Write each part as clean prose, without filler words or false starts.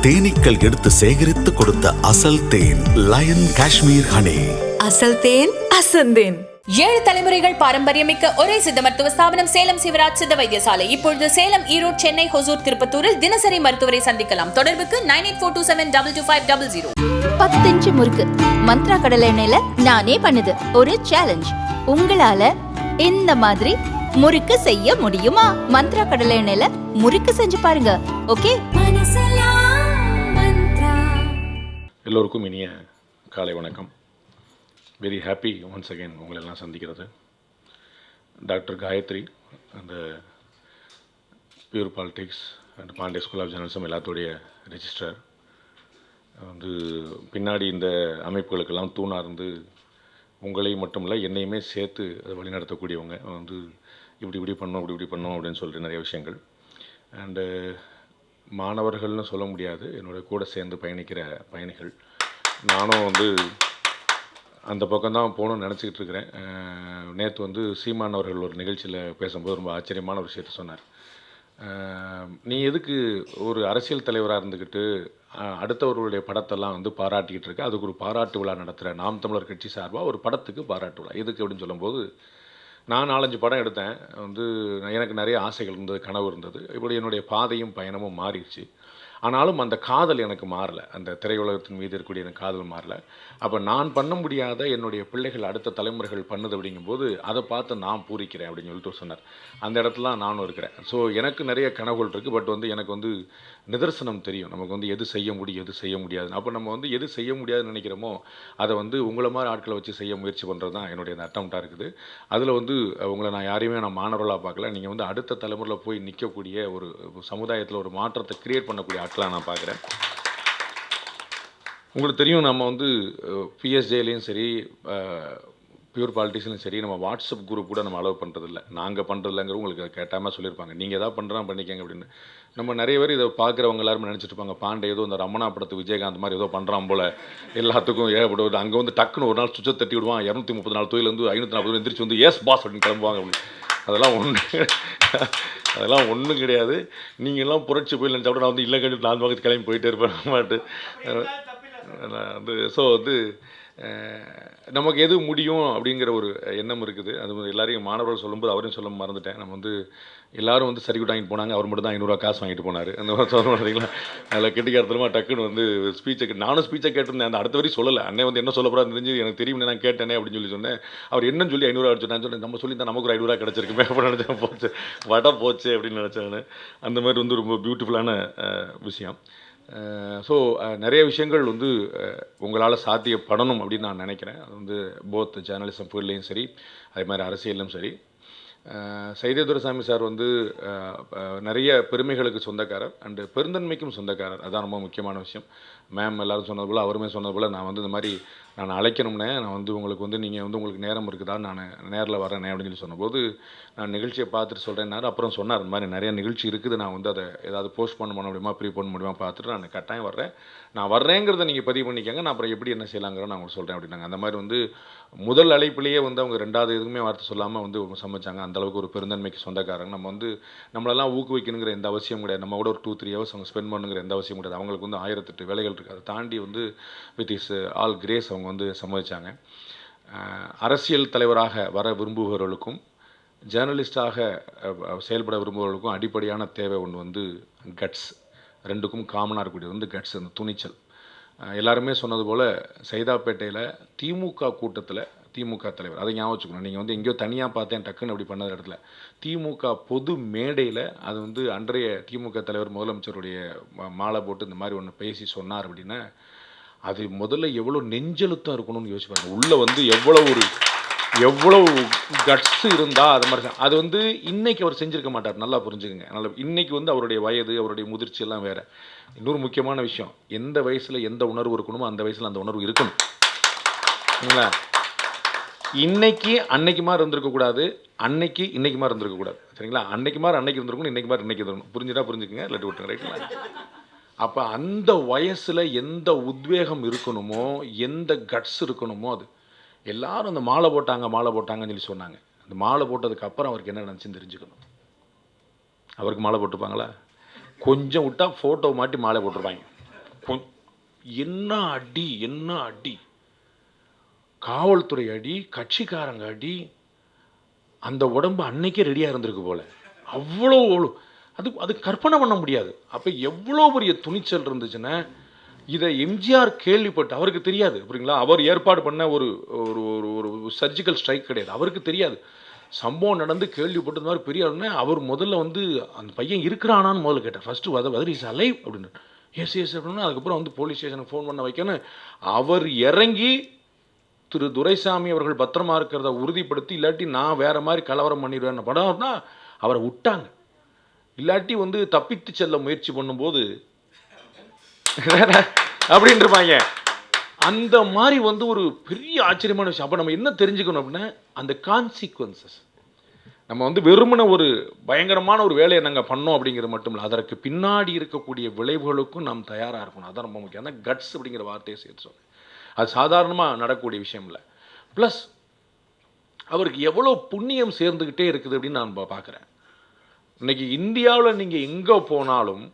தேனீக்கள் எடுத்து சேகரித்து கொடுத்த அசல் தேன் லயன் காஷ்மீர் ஹனி. அசல் தேன் அசந்தேன். 7 தலைமுறைகள் பாரம்பரியமிக்க ஒரே சித்த மருத்துவ ஸ்தாபனம் சேலம் சிவராஜ் சித்த வைத்தியசாலை. இப்பொழுது சேலம், ஈரோடு, சென்னை, ஹொசூர், திருப்பத்தூரில் தினசரி மருத்துவரை சந்திக்கலாம். தொடர்புக்கு 9842272250. 10 இன்ச்சு முறுக்கு மந்த்ரா கடலை எண்ணெயில நானே பண்ணுது ஒரு சேலஞ்ச். உங்களால இந்த மாதிரி முறுக்கு செய்ய முடியுமா? மந்த்ரா கடலை எண்ணெயில முறுக்கு செஞ்சு பாருங்க. ஓகே. எல்லோருக்கும் இனிய காலை வணக்கம். வெரி ஹாப்பி ஒன்ஸ் அகெயின் உங்களெல்லாம் சந்திக்கிறது. டாக்டர் காயத்ரி, அந்த pure politics and Pandey school of journalism எல்லாத்துடைய ரெஜிஸ்ட்ரார், வந்து பின்னாடி இந்த அமைப்புகளுக்கெல்லாம் தூணாக இருந்து உங்களையும் மட்டும் இல்லை என்னையுமே சேர்த்து அதை வழிநடத்தக்கூடியவங்க. வந்து இப்படி பண்ணோம் அப்படின்னு சொல்லிட்டு நிறைய விஷயங்கள். அண்டு மாணவர்கள்னு சொல்ல முடியாது, என்னோட கூட சேர்ந்து பயணிக்கிற பயணிகள். நானும் வந்து அந்த பக்கம்தான் போகணும்னு நினச்சிக்கிட்டு இருக்கிறேன். நேற்று வந்து சீமான் அவர்கள் ஒரு நிகழ்ச்சியில் பேசும்போது ரொம்ப ஆச்சரியமான ஒரு விஷயத்த சொன்னார். நீ எதுக்கு ஒரு அரசியல் தலைவராக இருந்துக்கிட்டு அடுத்தவர்களுடைய படத்தெல்லாம் வந்து பாராட்டிக்கிட்டு இருக்க, அதுக்கு ஒரு பாராட்டு விழா நடத்துகிற நாம் தமிழர் கட்சி சார்பாக ஒரு படத்துக்கு பாராட்டு விழா எதுக்கு அப்படின்னு சொல்லும்போது, நான் 4-5 படம் எடுத்தேன். வந்து எனக்கு நிறைய ஆசைகள் இருந்தது, கனவு இருந்தது. இப்படி என்னுடைய பாதையும் பயணமும் மாறிடுச்சு. ஆனாலும் அந்த காதல் எனக்கு மாறலை, அந்த திரையுலகத்தின் மீது இருக்கக்கூடிய எனக்கு காதல் மாறலை. அப்போ நான் பண்ண முடியாத என்னுடைய பிள்ளைகள் அடுத்த தலைமுறைகள் பண்ணுது அப்படிங்கும்போது அதை பார்த்து நான் பூரிக்கிறேன் அப்படின்னு சொல்லிட்டு சொன்னார். அந்த இடத்துல நானும் இருக்கிறேன். ஸோ எனக்கு நிறைய கனவுகள் இருக்குது. பட் வந்து எனக்கு வந்து நிதர்சனம் தெரியும், நமக்கு வந்து எது செய்ய முடியும் எது செய்ய முடியாதுன்னு. அப்போ நம்ம வந்து எது செய்ய முடியாதுன்னு நினைக்கிறோமோ அதை வந்து உங்களை மாதிரி ஆட்களை வச்சு செய்ய முயற்சி பண்ணுறது தான் என்னுடைய அந்த அட்டம்ப்டாக இருக்குது. அதில் வந்து உங்களை நான் யாரையுமே நான் மாணவர்களாக பார்க்கல. நீங்கள் வந்து அடுத்த தலைமுறையில் போய் நிற்கக்கூடிய ஒரு சமுதாயத்தில் ஒரு மாற்றத்தை கிரியேட் பண்ணக்கூடிய ஆட்களாக நான் பார்க்குறேன். உங்களுக்கு தெரியும், நம்ம வந்து பிஎஸ்ஜேலையும் சரி பியூர் பாலிட்டிக்ஸ்லையும் சரி நம்ம வாட்ஸ்அப் குரூப் கூட நம்ம அலோவ் பண்ணுறதில்ல. நாங்கள் பண்ணுறதில்லங்கிற உங்களுக்கு கேட்டாமல் சொல்லியிருப்பாங்க, நீங்கள் எதாவது பண்ணுறா பண்ணிக்கங்க அப்படின்னு. நம்ம நிறைய பேர் இதை பார்க்குறவங்க எல்லாருமே நினச்சிட்டு இருப்பாங்க, பாண்டே ஏதோ இந்த ரமணா படத்து விஜயகாந்த் மாதிரி ஏதோ பண்ணுறான் போல், எல்லாத்துக்கும் ஏகப்படுவது. அங்கே வந்து டக்குன்னு ஒரு நாள் சுவிட்சை தட்டி விடுவான், 234 தொழில் வந்து 540 எந்திரிச்சு வந்து எஸ் பாஸ் அப்படின்னு கிளம்புவாங்க அப்படின்னு. அதெல்லாம் ஒன்றும் கிடையாது. நீங்கள்லாம் புரட்சி போய் நினச்சா கூட நான் வந்து இல்லை கண்டிப்பாக 4 பக்கத்து கிளம்பி போயிட்டே இருப்பேன் மாட்டு வந்து. ஸோ வந்து நமக்கு எது முடியும் அப்படிங்கிற ஒரு எண்ணம் இருக்குது. அது எல்லாரையும் மாணவர்கள் சொல்லும்போது அவரையும் சொல்ல மறந்துட்டேன். நம்ம வந்து எல்லோரும் வந்து சர்டிஃபிகேட் வாங்கிட்டு போனாங்க, அவர் மட்டும் தான் 500 காசு வாங்கிட்டு போனார். அந்த மாதிரி சொல்ல மாட்டீங்களா? அதில் கெட்டிக்காரத்தனமாக டக்குன்னு வந்து நானும் ஸ்பீச்சை கேட்டிருந்தேன். அந்த அடுத்த வரை சொல்லலை. அண்ணன் வந்து என்ன சொல்ல போகிறான்னு தெரிஞ்சு எனக்கு தெரியும், நான் கேட்டேனே அப்படின்னு சொல்லி சொன்னேன். அவர் என்னன்னு சொல்லி 500 அடிச்சுட்டான்னு சொன்னேன். நம்ம சொல்லி தான் நமக்கு ஒரு 500 கிடச்சிருக்குமே அப்படின்னு நினச்சேன். போச்சு அப்படின்னு நினச்சேன். அந்த மாதிரி வந்து ரொம்ப பியூட்டிஃபுல்லான விஷயம். ஸோ நிறைய விஷயங்கள் வந்து உங்களால் சாத்தியப்படணும் அப்படின்னு நான் நினைக்கிறேன். அது வந்து போத் ஜேர்னலிசம் ஃபீல்ட்லேயும் சரி, அதே மாதிரி அரசியலும் சரி. சைதே துரைசாமி சார் வந்து நிறைய பெருமைகளுக்கு சொந்தக்காரர் அண்டு பெருந்தன்மைக்கும் சொந்தக்காரர். அதான் ரொம்ப முக்கியமான விஷயம். மேம் எல்லோரும் சொன்னது போல் அவருமே சொன்னது போல் நான் வந்து இந்த மாதிரி நான் அழைக்கணும்னே, நான் வந்து உங்களுக்கு வந்து நீங்கள் வந்து உங்களுக்கு நேரம் இருக்குதா, நான் நேரில் வரேனே அப்படின்னு சொல்லி சொன்னபோது நான் நிகழ்ச்சியை பார்த்துட்டு சொல்கிறேன்னாரு. அப்புறம் சொன்னார், இந்த மாதிரி நிறைய நிகழ்ச்சி இருக்குது, நான் வந்து அதை ஏதாவது போஸ்ட் பண்ண முடியுமா ப்ரீ பண்ண முடியுமா பார்த்துட்டு நான் கட்டாயம் வர்றேன், நான் வர்றேங்கிறத நீங்கள் பதிவு பண்ணிக்கங்க, நான் அப்புறம் எப்படி என்ன செய்யலாங்கிற நான் உங்களுக்கு சொல்கிறேன் அப்படின்னாங்க. அந்த மாதிரி வந்து முதல் அழைப்பிலேயே வந்து அவங்க 2வது எதுவுமே வார்த்தை சொல்லாமல் வந்து சமைச்சாங்க. அந்தளவுக்கு ஒரு பெருந்தன்மைக்கு சொந்தக்காரங்க. நம்ம வந்து நம்மளெல்லாம் ஊக்குவிக்கணுங்கிற எந்த அவசியம் கிடையாது. நம்ம கூட ஒரு 2-3 ஹவர்ஸ் அவங்க ஸ்பெண்ட் பண்ணுங்கிற எந்த அவசியம் கிடையாது. அவங்களுக்கு வந்து 1008 வேலைகள் இருக்குது. அதை தாண்டி வந்து வித் இஸ் ஆல் கிரேஸ் அவங்க வந்து சம்மதிச்சாங்க. அரசியல் தலைவராக வர விரும்புபவர்களுக்கும் ஜேர்னலிஸ்டாக செயல்பட விரும்புபவர்களுக்கும் அடிப்படையான தேவை ஒன்று வந்து கட்ஸ். ரெண்டுக்கும் காமனாக இருக்கக்கூடியது வந்து கட்ஸ், அந்த துணிச்சல். எல்லாருமே சொன்னது போல் சைதாப்பேட்டையில் திமுக கூட்டத்தில் திமுக தலைவர், அதை ஞாபகம் வச்சுக்கணும். நீங்கள் வந்து எங்கேயோ தனியாக பார்த்தேன் டக்குன்னு அப்படி பண்ண இடத்துல திமுக பொது மேடையில் அது வந்து அன்றைய திமுக தலைவர் முதலமைச்சருடைய மாலை போட்டு இந்த மாதிரி ஒன்று பேசி சொன்னார் அப்படின்னா அது முதல்ல எவ்வளோ நெஞ்செழுத்தம் இருக்கணும்னு யோசிச்சு பாருங்கள். உள்ளே வந்து எவ்வளோ கட்ஸ் இருந்தால் அது மாதிரி அது வந்து இன்றைக்கி அவர் செஞ்சுருக்க மாட்டார். நல்லா புரிஞ்சுக்கங்க. அதனால் இன்றைக்கி வந்து அவருடைய வயது, அவருடைய முதிர்ச்சி எல்லாம் வேறு. இன்னொரு முக்கியமான விஷயம், எந்த வயசில் எந்த உணர்வு இருக்கணுமோ அந்த வயசில் அந்த உணர்வு இருக்கணும். சரிங்களா? இன்னைக்கு அன்னைக்கு மாதிரி இருந்திருக்கக்கூடாது, அன்னைக்கு இன்னைக்கு மாதிரி இருந்திருக்கக்கூடாது. சரிங்களா? அன்னைக்கு மாதிரி அன்னைக்கு இருந்திருக்கணும், இன்னைக்கு மாதிரி இன்னைக்கு இருந்திருக்கணும். புரிஞ்சுக்குங்க, இல்லாட்டி விட்டுருங்க. ரைட்டுங்களா? அப்போ அந்த வயசில் எந்த உத்வேகம் இருக்கணுமோ, எந்த கட்ஸ் இருக்கணுமோ, அது எல்லாரும் அந்த மாலை போட்டாங்கன்னு சொல்லி சொன்னாங்க. அந்த மாலை போட்டதுக்கு அப்புறம் அவருக்கு என்ன நினச்சின்னு தெரிஞ்சுக்கணும். அவருக்கு மாலை போட்டுப்பாங்களா? கொஞ்சம் விட்டால் ஃபோட்டோ மாட்டி மாலை போட்டிருப்பாங்க. என்ன அடி என்ன அடி, காவல்துறை அடி, கட்சிக்காரங்க அடி, அந்த உடம்பு அன்னைக்கே ரெடியாக இருந்திருக்கு போல. அவ்வளோ அது கற்பனை பண்ண முடியாது. அப்போ எவ்வளோ பெரிய துணிச்சல் இருந்துச்சுன்னா, இதை எம்ஜிஆர் கேள்விப்பட்டு, அவருக்கு தெரியாது அப்படிங்களா, அவர் ஏற்பாடு பண்ண ஒரு ஒரு ஒரு சர்ஜிக்கல் ஸ்ட்ரைக் கிடையாது, அவருக்கு தெரியாது. சம்பவம் நடந்து கேள்விப்பட்டு இந்த மாதிரி பெரிய ஆளுன்னு அவர் முதல்ல வந்து அந்த பையன் இருக்கிறானான்னு முதல்ல கேட்டார். ஃபஸ்ட்டு வெதர் இஸ் அலைவ் அப்படின்னு. எஸ் அப்படின்னா அதுக்கப்புறம் வந்து போலீஸ் ஸ்டேஷனுக்கு ஃபோன் பண்ண வைக்கணும். அவர் இறங்கி திரு துரைசாமி அவர்கள் பத்திரமா இருக்கிறத உறுதிப்படுத்தி, இல்லாட்டி நான் வேற மாதிரி கலவரம் பண்ணிடுவேன் படம்னா அவரை விட்டாங்க. இல்லாட்டி வந்து தப்பித்து செல்ல முயற்சி பண்ணும்போது அப்படின்னு இருப்பாங்க. அந்த மாதிரி வந்து ஒரு பெரிய ஆச்சரியமான விஷயம். அப்போ நம்ம என்ன தெரிஞ்சுக்கணும் அப்படின்னா, அந்த கான்சிக்வன்சஸ் நம்ம வந்து வெறுமன ஒரு பயங்கரமான ஒரு வேலையை நாங்கள் பண்ணோம் அப்படிங்கிறது மட்டும் இல்லை, அதற்கு பின்னாடி இருக்கக்கூடிய விளைவுகளுக்கும் நாம் தயாராக இருக்கணும். அதான் ரொம்ப முக்கியம். அந்த கட்ஸ் அப்படிங்கிற வார்த்தையை சேர்த்து சொன்னேன். அது சாதாரணமாக நடக்கக்கூடிய விஷயம் இல்லை. ப்ளஸ் அவருக்கு எவ்வளோ புண்ணியம் சேர்ந்துக்கிட்டே இருக்குது அப்படின்னு நான் பார்க்குறேன். இன்றைக்கி இந்தியாவில் நீங்கள் எங்கே போனாலும்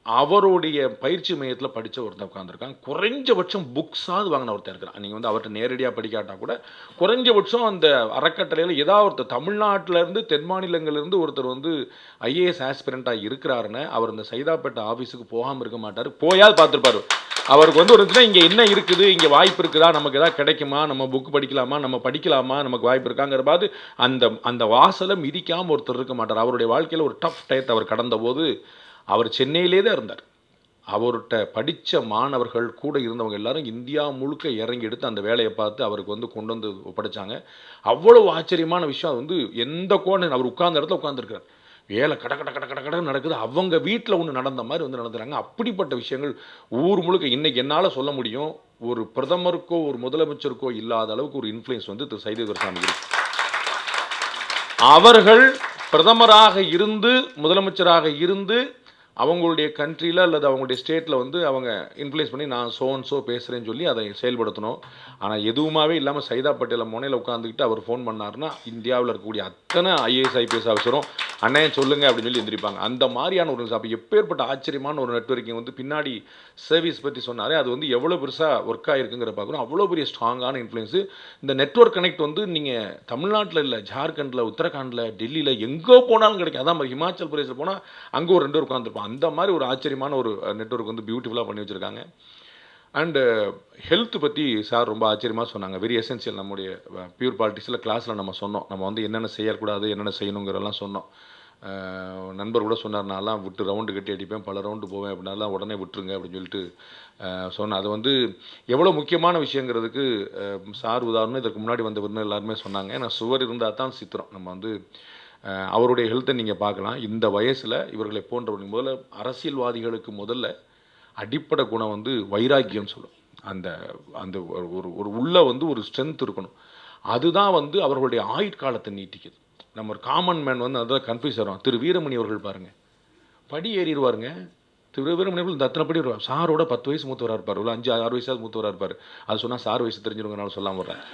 அவருடைய பயிற்சி மையத்தில் படித்த ஒருத்தர் உட்காந்துருக்காங்க. குறைஞ்சபட்சம் புக்ஸாவது வாங்கின ஒருத்தர் இருக்கிறான். நீங்கள் வந்து அவர்கிட்ட நேரடியாக படிக்காட்டா கூட குறைஞ்சபட்சம் அந்த அறக்கட்டளையில் ஏதாவது ஒருத்தர் தமிழ்நாட்டிலேருந்து தென் மாநிலங்கள்லேருந்து ஒருத்தர் வந்து ஐஏஎஸ் ஆஸ்பிரண்ட்டாக இருக்கிறாருன்னு அவர் இந்த சைதாப்பேட்டை ஆஃபீஸுக்கு போகாமல் இருக்க மாட்டார். போயாவது பார்த்துருப்பார். அவருக்கு வந்து ஒரு இங்கே என்ன இருக்குது, இங்கே வாய்ப்பு இருக்குதா, நமக்கு எதாவது கிடைக்குமா, நம்ம புக் படிக்கலாமா, நம்ம படிக்கலாமா, நமக்கு வாய்ப்பு இருக்காங்கிற பாது அந்த வாசலை மிதிக்காமல் ஒருத்தர் இருக்க மாட்டார். அவருடைய வாழ்க்கையில் ஒரு டஃப் டயத்தை அவர் கடந்தபோது அவர் சென்னையிலே தான் இருந்தார். அவர்கிட்ட படித்த மாணவர்கள் கூட இருந்தவங்க எல்லாரும் இந்தியா முழுக்க இறங்கி எடுத்து அந்த வேலையை பார்த்து அவருக்கு வந்து கொண்டு வந்து ஒப்படைச்சாங்க. அவ்வளவு ஆச்சரியமான விஷயம். அது வந்து எந்த கோணம் அவர் உட்கார்ந்த இடத்துல உட்காந்துருக்கிறார். வேலை கட நடக்குது. அவங்க வீட்டில் ஒன்று நடந்த மாதிரி வந்து நடந்துறாங்க. அப்படிப்பட்ட விஷயங்கள் ஊர் முழுக்க இன்றைக்கி என்னால் சொல்ல முடியும், ஒரு பிரதமருக்கோ ஒரு முதலமைச்சருக்கோ இல்லாத அளவுக்கு ஒரு இன்ஃப்ளூயன்ஸ் வந்து திரு சைதை துரைசாமி இருக்கு. அவர்கள் பிரதமராக இருந்து முதலமைச்சராக இருந்து அவங்களுடைய கண்ட்ரியில் அல்லது அவங்களுடைய ஸ்டேட்டில் வந்து அவங்க இன்ஃப்ளூயன்ஸ் பண்ணி நான் சோ பேசுகிறேன்னு சொல்லி அதை செயல்படுத்தணும். ஆனால் எதுவுமாவே இல்லாமல் சைதாப்பேட்டையில் முனையில் உட்காந்துக்கிட்டு அவர் ஃபோன் பண்ணார்னா இந்தியாவில் இருக்கக்கூடிய அத்தனை ஐஏஎஸ் ஐபிஎஸ் ஆஃபீஸரும் அண்ணே சொல்லுங்கள் அப்படின்னு சொல்லி எந்திரிப்பாங்க. அந்த மாதிரியான ஒரு அப்போ எப்பேற்பட்ட ஆச்சரியமான ஒரு நெட்வொர்க்கிங் வந்து பின்னாடி சர்வீஸ் பற்றி சொன்னாரே, அது வந்து எவ்வளோ பெருசாக ஒர்க் ஆகிருக்குங்கிற பார்க்குறோம். அவ்வளோ பெரிய ஸ்ட்ராங்கான இன்ஃப்ளூயன்ஸு. இந்த நெட்வொர்க் கனெக்ட் வந்து நீங்கள் தமிழ்நாட்டில் இல்லை, ஜார்க்கண்டில், உத்தரகாண்டில், டெல்லியில் எங்கே போனாலும் கிடைக்கும். அதான் மாதிரி ஹிமாச்சல் பிரதேசில் போனால் அங்கே ஒரு 2 பேர் உட்காந்துருப்போம். அந்த மாதிரி ஒரு ஆச்சரியமான ஒரு நெட்வொர்க் வந்து பியூட்டிஃபுல்லாக பண்ணி வச்சுருக்காங்க. அண்டு ஹெல்த் பற்றி சார் ரொம்ப ஆச்சரியமாக சொன்னாங்க. Very essential. நம்முடைய பியூர் பாலிட்டிக்ஸில் கிளாஸில் நம்ம சொன்னோம், நம்ம வந்து என்னென்ன செய்யக்கூடாது என்னென்ன செய்யணுங்கிறதெல்லாம் சொன்னோம். நண்பர் கூட சொன்னார், நான்லாம் விட்டு ரவுண்டு கட்டி அடிப்பேன், பல ரவுண்டு போவேன் அப்படின்னாலாம் உடனே விட்டுருங்க அப்படின்னு சொல்லிட்டு சொன்னேன். அது வந்து எவ்வளோ முக்கியமான விஷயங்கிறதுக்கு சார் உதாரணம் இதற்கு முன்னாடி வந்த விருந்தினர் எல்லாருமே சொன்னாங்க. ஏன்னா சுவர் இருந்தால் தான் சித்திரம். நம்ம வந்து அவருடைய ஹெல்த்தை நீங்கள் பார்க்கலாம். இந்த வயசில் இவர்களை போன்றவர்கள் முதல்ல அரசியல்வாதிகளுக்கு முதல்ல அடிப்படை குணம் வந்து வைராக்கியம் சொல்லும். அந்த அந்த ஒரு உள்ள வந்து ஒரு ஸ்ட்ரென்த் இருக்கணும். அதுதான் வந்து அவர்களுடைய ஆயுட்காலத்தை நீட்டிக்குது. நம்ம ஒரு காமன் மேன் வந்து அதான் கன்ஃபியூஸ் ஆகிறோம். திரு வீரமணி அவர்கள் பாருங்கள், படி ஏறிடுவாருங்க. திரு வீரமணி அவர்கள் இந்த அத்தனை படி வருவார். சாரோட 10 வயசு மூத்தவராக இருப்பார், இல்லை 5-6 வயசாவது மூத்தவராக இருப்பார். அது சொன்னால் சார் வயசு தெரிஞ்சிருங்கனால சொல்லாமல் வர்றேன்.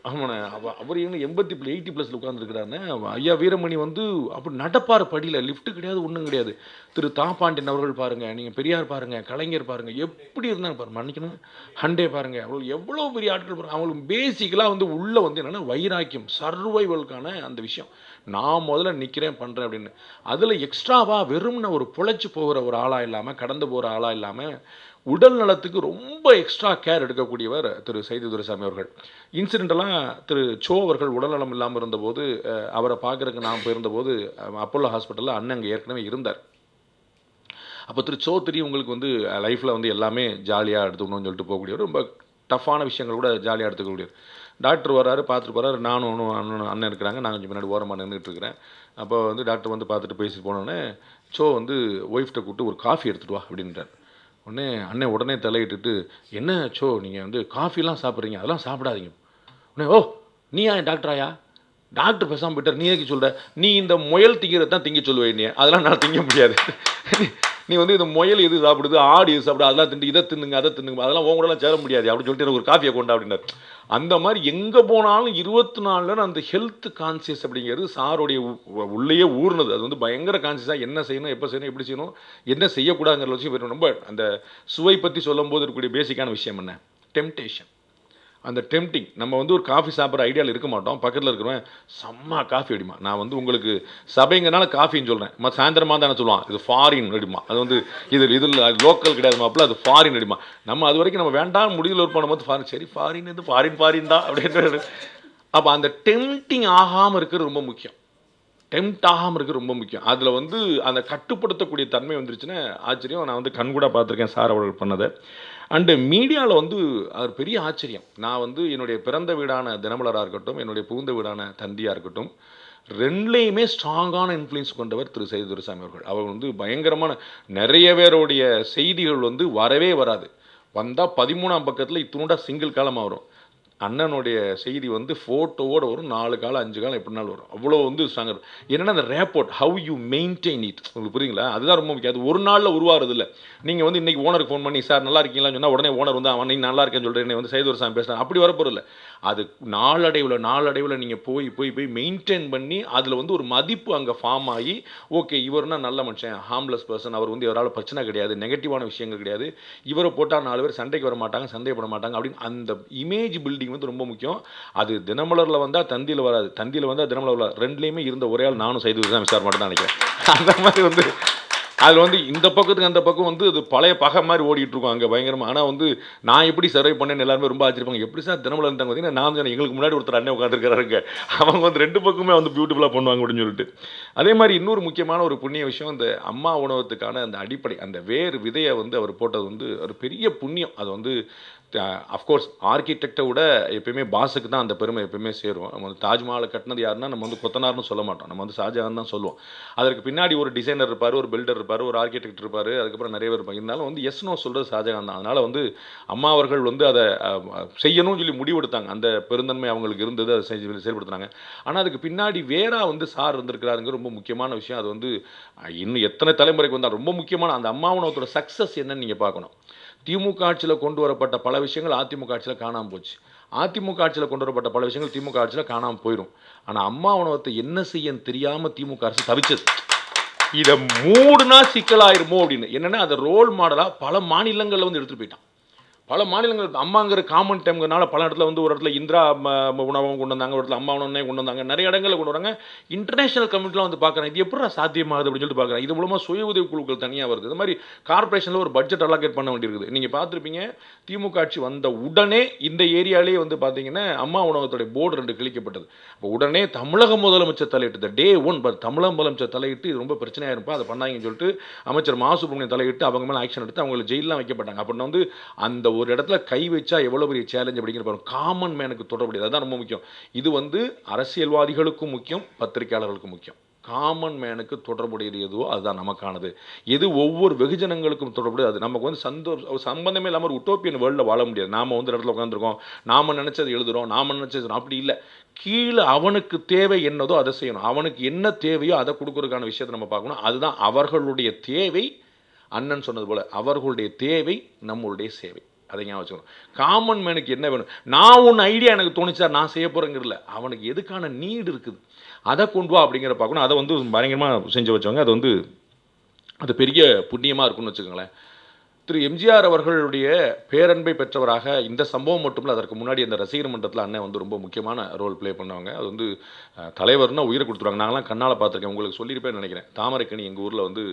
ஆமாண்ணே, அவர் எங்கே 80+ உட்காந்துருக்கிறாருன்னு. ஐயா வீரமணி வந்து அப்படி நடப்பார் படியில். லிஃப்ட்டு கிடையாது, ஒன்றும் கிடையாது. திரு தாப்பாண்டியன் அவர்கள் பாருங்கள், நீங்கள் பெரியார் பாருங்கள், கலைஞர் பாருங்கள், எப்படி இருந்தாங்க பாருங்கள், மன்னிக்கணும், ஹண்டே பாருங்கள், அவங்களுக்கு எவ்வளோ பெரிய ஆட்கள் பாருங்கள். அவங்களுக்கு பேசிக்கலாக வந்து உள்ளே வந்து என்னென்னா வைராக்கியம், சர்வைவலுக்கான அந்த விஷயம். நான் முதல்ல நிற்கிறேன் பண்ணுறேன் அப்படின்னு. அதில் எக்ஸ்ட்ராவாக வெறும்னு ஒரு பொழைச்சி போகிற ஒரு ஆளாக இல்லாமல், கடந்து போகிற ஆளாக இல்லாமல், உடல் நலத்துக்கு ரொம்ப எக்ஸ்ட்ரா கேர் எடுக்கக்கூடியவர் திரு சைதை துரைசாமி அவர்கள். இன்சிடென்டெல்லாம் திரு சோ அவர்கள் உடல்நலம் இல்லாமல் இருந்தபோது அவரை பார்க்குறதுக்கு நான் போயிருந்தபோது அப்போலோ ஹாஸ்பிட்டலில் அண்ணன் அங்கே ஏற்கனவே இருந்தார். அப்போ திரு சோ தெரியும் உங்களுக்கு வந்து லைஃப்பில் வந்து எல்லாமே ஜாலியாக எடுத்துக்கணும்னு சொல்லிட்டு போகக்கூடியவர். ரொம்ப டஃப்பான விஷயங்கள் கூட ஜாலியாக எடுத்துக்கக்கூடியவர். டாக்டர் வராரு, பார்த்துட்டு போகிறாரு. நானும் அண்ணன் இருக்கிறாங்க, நான் கொஞ்சம் பின்னாடி ஓரமாக நின்றுட்டு இருக்கிறேன். அப்போ வந்து டாக்டர் வந்து பார்த்துட்டு பேசிட்டு போனோடனே சோ வந்து ஒய்ஃப்ட்டை கூப்பிட்டு ஒரு காஃபி எடுத்துகிட்டு வா அப்படின்றார். அண்ணன் உடனே தலையிட்டுட்டு, என்ன சோ நீங்கள் வந்து காஃபிலாம் சாப்பிட்றீங்க, அதெல்லாம் சாப்பிடாதீங்க. உடனே ஓ நீ ஏன் டாக்டராயா, டாக்டர் பேசாமல் போயிட்டார், நீ எதுக்கு சொல்கிற, நீ இந்த முயல் திங்கிறத தான் திங்க சொல்லுவேன், நீ அதெல்லாம் நான் திங்க முடியாது, நீ வந்து இந்த முயல் எது சாப்பிடுது, ஆடு எது சாப்பிடுது, அதெல்லாம் தின்னு, இதை தின்னுங்க, அதை தின்னுங்க, அதெல்லாம் உன் கூடலாம் சேர முடியாது அப்படின்னு சொல்லிட்டு எனக்கு ஒரு காஃபியை கொண்டா அப்படின்னாரு. அந்த மாதிரி எங்கே போனாலும் 24 அந்த ஹெல்த் கான்சியஸ் அப்படிங்கிறது சாருடைய உள்ளேயே ஊர்னது. அது வந்து பயங்கர கான்சியஸாக என்ன செய்யணும், எப்போ செய்யணும், எப்படி செய்யணும், என்ன செய்யக்கூடாதுங்கிற விஷயம் ரொம்ப அந்த சுவை பற்றி சொல்லும் போது இருக்கக்கூடிய பேசிக்கான விஷயம் என்ன, டெம்டேஷன். அந்த டெம்டிங், நம்ம வந்து ஒரு காஃபி சாப்பிட்ற ஐடியாவில் இருக்க மாட்டோம். பக்கத்தில் இருக்கிறவன் செம்ம காஃபி அடிமா, நான் வந்து உங்களுக்கு சபைங்கனால காஃபின்னு சொல்கிறேன், சாயந்தரமாக தானே சொல்லுவான் இது ஃபாரின் அடிமா, அது வந்து இதில் லோக்கல் கிடையாது மாப்பிள்ள, அது ஃபாரின் அடிமா. நம்ம அது வரைக்கும் நம்ம வேண்டாம் முடிவில் ஒரு பண்ணும்போது ஃபாரின், சரி ஃபாரின் இது ஃபாரின் தான் அப்படின்றது. அப்போ அந்த டெம்டிங் ஆகாமல் இருக்கிறது ரொம்ப முக்கியம், டெம்ட் ஆகாமல் இருக்கிறது ரொம்ப முக்கியம். அதில் வந்து அந்த கட்டுப்படுத்தக்கூடிய தன்மை வந்துருச்சுன்னா ஆச்சரியம். நான் வந்து கண்கூட பார்த்துருக்கேன் சார் அவர்கள் பண்ணதை. அண்டு மீடியாவில் வந்து அது பெரிய ஆச்சரியம். நான் வந்து என்னுடைய பிறந்த வீடான தினமலராக இருக்கட்டும், என்னுடைய புகுந்த வீடான தந்தியாக இருக்கட்டும், ரெண்டுலேயுமே ஸ்ட்ராங்கான இன்ஃப்ளூயன்ஸ் கொண்டவர் திரு சையது துரைசாமி அவர்கள். அவர் வந்து பயங்கரமான நிறைய பேருடைய செய்திகள் வந்து வரவே வராது, வந்தால் 13ஆம் பக்கத்தில் இத்தினோட சிங்கிள் காலமாக வரும். அண்ணனுடைய செய்தி வந்து ஃபோட்டோவோடு வரும், 4 காலம் 5 காலம் எப்படினாலும் வரும். அவ்வளோ வந்து ஸ்ட்ராங்கர். என்னென்னா அந்த rapport, how you maintain it, உங்களுக்கு புரியுங்களா, அதுதான் ரொம்ப முக்கியம். அது ஒரு நாளில் உருவாகிறது இல்லை. நீங்கள் வந்து இன்றைக்கி ஓனருக்கு ஃபோன் பண்ணி சார் நல்லா இருக்கீங்களான்னு சொன்னால் உடனே ஓனர் வந்து அவன் நீங்கள் நல்லா இருக்கேன்னு சொல்கிறேன், என்னை வந்து சையது துரைசாமி பேசுகிறேன், அப்படி வரப்போகிறது இல்லை. அது நாளடைவில் நீங்கள் போய் மெயின்டைன் பண்ணி அதில் வந்து ஒரு மதிப்பு அங்கே ஃபார்ம் ஆகி, ஓகே இவர்னா நல்ல மனுஷன், ஹார்ம்லெஸ் பர்சன், அவர் வந்து இவரால் பிரச்சனை கிடையாது, நெகட்டிவான விஷயங்கள் கிடையாது, இவரை போட்டால் 4 பேர் சண்டைக்கு வர மாட்டாங்க, சந்தேகப்பட மாட்டாங்க அப்படின்னு அந்த இமேஜ் பில்டிங் வந்து ரொம்ப முக்கியம். அது தினமலரில் வந்தால் தந்தியில் வராது, தந்தியில் வந்தால் தினமலரில், ரெண்டுலேயுமே இருந்த ஒரே ஆள் நானும் சையது துரைசாமி சார் மட்டும் தான் நினைக்கிறேன். அந்த மாதிரி வந்து அதில் வந்து இந்த பக்கத்துக்கு அந்த பக்கம் வந்து அது பழைய பகை மாதிரி ஓடிட்டு இருக்கும் அங்கே பயங்கரமாக. ஆனால் வந்து நான் எப்படி சர்வை பண்ணேன்னு எல்லாருமே ரொம்ப ஆச்சரிப்பாங்க, எப்படி சார் தினமலர் இருந்தாங்க பார்த்தீங்கன்னா, நான் சொன்னேன் எங்களுக்கு முன்னாடி ஒருத்தர் அண்ணன் உட்காந்துருக்காருங்க, அவங்க வந்து 2 பக்கமே வந்து பியூட்டிஃபுல்லாக பண்ணுவாங்க அப்படின்னு சொல்லிட்டு. அதே மாதிரி இன்னொரு முக்கியமான ஒரு புண்ணிய விஷயம், இந்த அம்மா உணவகத்துக்கான அந்த அடிப்படை அந்த வேர் விதையை வந்து அவர் போட்டது வந்து ஒரு பெரிய புண்ணியம். அது வந்து அஃப்கோர்ஸ் ஆர்கிடெக்டை விட எப்பயுமே பாஸுக்கு தான் அந்த பெருமை எப்பயுமே சேரும். நம்ம வந்து தாஜ்மஹாலை கட்டினது யாருன்னா நம்ம வந்து கொத்தனார்னு சொல்ல மாட்டோம், நம்ம வந்து ஷாஜகான் தான் சொல்லுவோம். அதற்கு பின்னாடி ஒரு டிசைனர் இருப்பார், ஒரு பில்டர் இருப்பார், ஒரு ஆர்கிடெக்ட் இருப்பார், அதுக்கப்புறம் நிறைய பேர் இருப்பாங்க. இருந்தாலும் வந்து எஸ்னோ சொல்கிறது ஷாஜகான் தான். அதனால் வந்து அம்மா அவர்கள் வந்து அதை செய்யணும்னு சொல்லி முடிவெடுத்தாங்க, அந்த பெருந்தன்மை அவங்களுக்கு இருந்தது, அதை செயல்படுத்தினாங்க. ஆனால் அதுக்கு பின்னாடி வேறா வந்து சார் இருந்திருக்கிறாருங்க ரொம்ப முக்கியமான விஷயம். அது வந்து இன்னும் எத்தனை தலைமுறைக்கு வந்தால் ரொம்ப முக்கியமான அந்த அம்மா உணவகத்தோட சக்ஸஸ் என்னன்னு நீங்கள் பார்க்கணும். திமுக ஆட்சியில் கொண்டு வரப்பட்ட பல விஷயங்கள் அதிமுக ஆட்சியில் காணாமல் போச்சு, அதிமுக ஆட்சியில் கொண்டு வரப்பட்ட பல விஷயங்கள் திமுக ஆட்சியில் காணாமல் போயிடும். ஆனால் அம்மா உணவகத்தை என்ன செய்யன்னு தெரியாமல் திமுக அரசு தவிச்சது. இதை மூடுனா சிக்கலாயிருமோ அப்படின்னு. என்னென்னா அதை ரோல் மாடலாக பல மாநிலங்களில் வந்து எடுத்துகிட்டு போயிட்டான். பல மாநிலங்கள் அம்மாங்கிற காமன் டைம்ங்கிறனால பல இடத்துல வந்து ஒரு இடத்துல இந்திரா உணவகம் கொண்டு வந்தாங்க, ஒரு இடத்துல அம்மா உணவனே கொண்டு வந்தாங்க, நிறைய இடங்களில் கொண்டு வராங்க. இன்டர்நேஷனல் கம்யூனிட்டிலாம் வந்து பார்க்குறேன், இது எப்படி சாத்தியமாகுது அப்படின்னு சொல்லிட்டு பார்க்குறேன். இது மூலமாக சுய உதவி குழுக்கள் தனியாக வருது. இது மாதிரி கார்பரேஷனில் ஒரு பட்ஜெட் அலோகேட் பண்ண வேண்டியிருக்குது. நீங்கள் பார்த்துருப்பீங்க, திமுக ஆட்சி வந்த உடனே இந்த ஏரியாலேயே வந்து பார்த்தீங்கன்னா அம்மா உணவகத்துடைய போர்டு 2 கிழிக்கப்பட்டது. இப்போ உடனே தமிழக முதலமைச்சர் தலையிட்டு டே 1 தமிழக முதலமைச்சர் தலையிட்டு இது ரொம்ப பிரச்சனையாக இருப்பா அதை பண்ணாங்கன்னு சொல்லிட்டு அமைச்சர் மா சுப்பிரமணியன் தலையிட்டு அவங்க மேலே ஆக்ஷன் எடுத்து அவங்களை ஜெயிலெலாம் வைக்கப்பட்டாங்க. அப்படின்னா வந்து அந்த ஒரு இடத்துல கை வச்சா எவ்வளோ பெரிய சேலஞ்ச் அப்படிங்கிற பாருங்க. காமன் மேனுக்கு தொடர்புடையது, அதுதான் ரொம்ப முக்கியம். இது வந்து அரசியல்வாதிகளுக்கும் முக்கியம், பத்திரிகையாளர்களுக்கும் முக்கியம். காமன் மேனுக்கு தொடர்புடையது எதுவோ அதுதான் நமக்கானது. எது ஒவ்வொரு வெகுஜனங்களுக்கும் தொடர்புடையது அது நமக்கு வந்து சம்பந்தமே இல்லாமல் ஒரு உட்டோப்பியன் வேர்ல்டில் வாழ முடியாது. நாம் வந்து இடத்துல உட்காந்துருக்கோம், நாம் நினச்சது எழுதுகிறோம், நாம் நினச்சது அப்படி இல்லை. கீழே அவனுக்கு தேவை என்னதோ அதை செய்யணும், அவனுக்கு என்ன தேவையோ அதை கொடுக்குறதுக்கான விஷயத்தை நம்ம பார்க்கணும். அதுதான் அவர்களுடைய தேவை. அண்ணன் சொன்னது போல் அவர்களுடைய தேவை நம்மளுடைய சேவை. அதை ஞாபகம் வச்சுக்கணும். காமன் மேனுக்கு என்ன வேணும், நான் ஒன்று ஐடியா எனக்கு தோணிச்சா நான் செய்ய போகிறேங்கிறல, அவனுக்கு எதுக்கான நீடு இருக்குது அதை கொண்டு வா அப்படிங்கிற பார்க்கணும். அதை வந்து பயங்கரமாக செஞ்சு வச்சவங்க. அது வந்து அது பெரிய புண்ணியமாக இருக்குன்னு வச்சுக்கோங்களேன். திரு எம்ஜிஆர் அவர்களுடைய பேரன்பை பெற்றவராக இந்த சம்பவம் மட்டுமில்லை, அதற்கு முன்னாடி அந்த ரசிகர் மன்றத்தில் அண்ணன் வந்து ரொம்ப முக்கியமான ரோல் ப்ளே பண்ணவங்க. அது வந்து தலைவர்னா உயிரை கொடுத்துருவாங்க. நாங்களாம் கண்ணால் பார்த்துருக்கேன், உங்களுக்கு சொல்லியிருப்பேன்னு நினைக்கிறேன். தாமரைக்கணி எங்கள் ஊரில் வந்து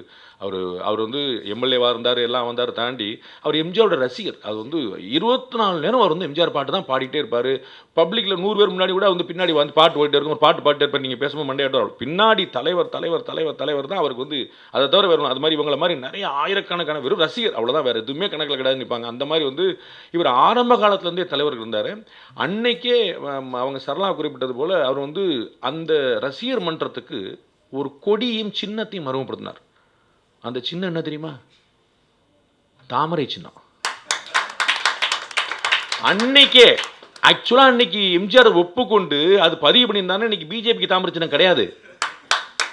அவர் வந்து எம்எல்ஏவாக இருந்தார், எல்லாம் வந்தார், தாண்டி அவர் எம்ஜிஆரோட ரசிகர். அது வந்து 24 நேரம் அவர் வந்து எம்ஜிஆர் பாட்டு தான் பாடிட்டே இருப்பார். பப்ளிக்கில் 100 பேர் முன்னாடி கூட வந்து பின்னாடி வந்து பாட்டு ஓடிட்டே இருக்கும், ஒரு பாட்டு பாடிட்டே இருப்பார். நீங்கள் பேசும்போது மண்டையாட்டம் பின்னாடி தலைவர் தலைவர் தலைவர் தலைவர் தான் அவருக்கு வந்து. அதை தவிர வேறு அது மாதிரி இவங்களை மாதிரி நிறைய ஆயிரக்கணக்கான வெறும் ரசிகர், அவ்வளோதான், வேறு எதுவுமே கணக்கில் கிடையாது நிற்பாங்க. அந்த மாதிரி வந்து இவர் ஆரம்ப காலத்துலேருந்தே தலைவர் இருந்தார். அன்னைக்கே அவங்க சரளா குறிப்பிட்டது போல் அவர் வந்து அந்த ரசிகர் மன்றத்துக்கு ஒரு கொடியும் சின்னத்தையும் அறிமுகப்படுத்தினார். அந்த சின்னம் என்ன தெரியுமா? தாமரை சின்னம். அன்னைக்கே ஆக்சுவலாக அன்னைக்கு எம்ஜிஆர் ஒப்புக்கொண்டு அது பதிவு பண்ணியிருந்தானே இன்னைக்கு பிஜேபிக்கு தாமரை சின்னம் கிடையாது.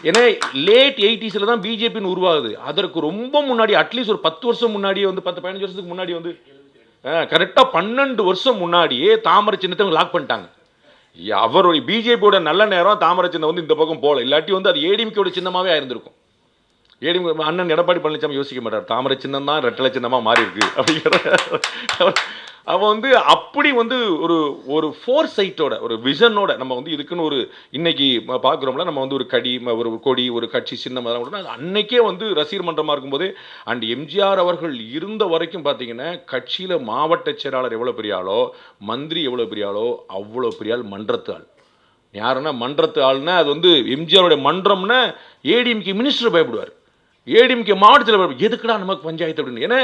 ஏன்னா லேட் 80s தான் பிஜேபின்னு உருவாகுது. அதற்கு ரொம்ப முன்னாடி அட்லீஸ்ட் ஒரு 10 வருஷம் முன்னாடியே வந்து 10-15 வருஷத்துக்கு முன்னாடி வந்து கரெக்டாக 12 வருஷம் முன்னாடியே தாமரை சின்னத்தை லாக் பண்ணிட்டாங்க. அவருடைய பிஜேபியோட நல்ல நேரம் தாமரை சின்னம் வந்து இந்த பக்கம் போகல, இல்லாட்டி வந்து அது ஏடிஎம்கேயோட சின்னமாகவே ஆயிருந்திருக்கும். ஏடிஎம் அண்ணன் எடப்பாடி பழனிசாமி யோசிக்க மாட்டார், தாமரை சின்னம் தான் ரெட்டலை சின்னமாக மாறி இருக்கு அப்படிங்கிற. அவன் வந்து அப்படி வந்து ஒரு ஃபோர் சைட்டோட ஒரு விஷனோட நம்ம வந்து இதுக்குன்னு ஒரு இன்னைக்கு பார்க்குறோம்ல, நம்ம வந்து ஒரு கொடி ஒரு கட்சி சின்னம் அதெல்லாம் அது அன்னைக்கே வந்து ரசிகர் மன்றமாக இருக்கும்போதே அண்ட் எம்ஜிஆர் அவர்கள் இருந்த வரைக்கும் பார்த்தீங்கன்னா கட்சியில் மாவட்ட செயலாளர் எவ்வளோ பெரிய ஆளோ, மந்திரி எவ்வளோ பெரிய ஆளோ அவ்வளோ பெரிய ஆள் மன்றத்து ஆள். யாருன்னா மன்றத்து ஆள்னா அது வந்து எம்ஜிஆருடைய மன்றம்னா ஏடிஎம்கே மினிஸ்டர் பயப்படுவார், ஏடிஎம்கே மாவட்டத்தில் எதுக்குடா நமக்கு பஞ்சாயத்து அப்படின்னு. ஏன்னா